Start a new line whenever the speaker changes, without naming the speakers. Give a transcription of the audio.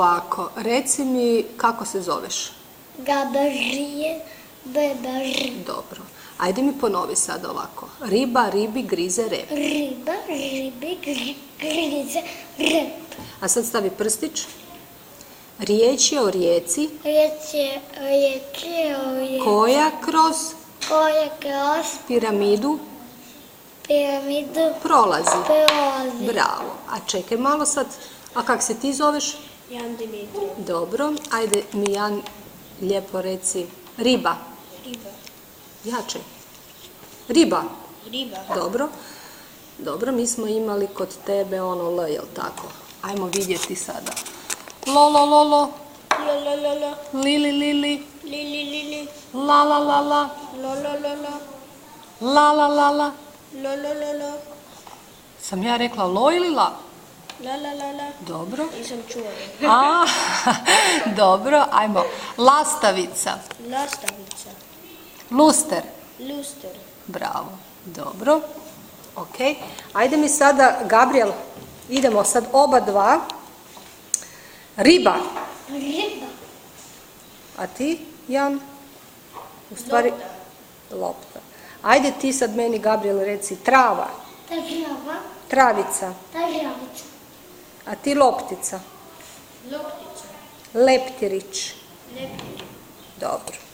Ovako, reci mi kako se zoveš?
Gabrije, bebar.
Dobro. Ajde mi ponovi sad ovako. Riba, ribi, grize, rep.
Riba, ribi, grize, rep.
A sad stavi prstić. Riječ je o rijeci
Riječ je o rijeci
koja kroz
koja kroz
piramidu
piramidu
prolazi.
prolazi.
Bravo. A čekaj malo sad. A kak se ti zoveš?
Jan Dimitrij.
Dobro. Ajde mi Jan lijepo reci. Riba.
Riba.
Jače. Riba.
Riba.
Dobro. Dobro, mi smo imali kod tebe ono L, jel tako? Ajmo vidjeti sada. Lo, lo, lo, lo.
Lo, lo, lo, lo.
Lili, lili.
Lili, lili.
La, la, la, la.
Lo, lo, lo, lo.
La, la, la, la.
Lo, lo, lo, lo.
Sam ja rekla lo ili la?
La, la, la, la.
Dobro.
Nisam čuo.
A, dobro, ajmo. Lastavica.
Lastavica.
Luster.
Luster.
Bravo. Dobro. Ok. Ajde mi sada, Gabriel, idemo sad oba dva. Riba.
Riba.
A ti, Jan? U stvari, lopta. Ajde ti sad meni, Gabriel, reci trava.
Trava.
Travica.
Travica.
A ti loptica.
Loptica.
Leptirić.
Leptirić.
Dobro.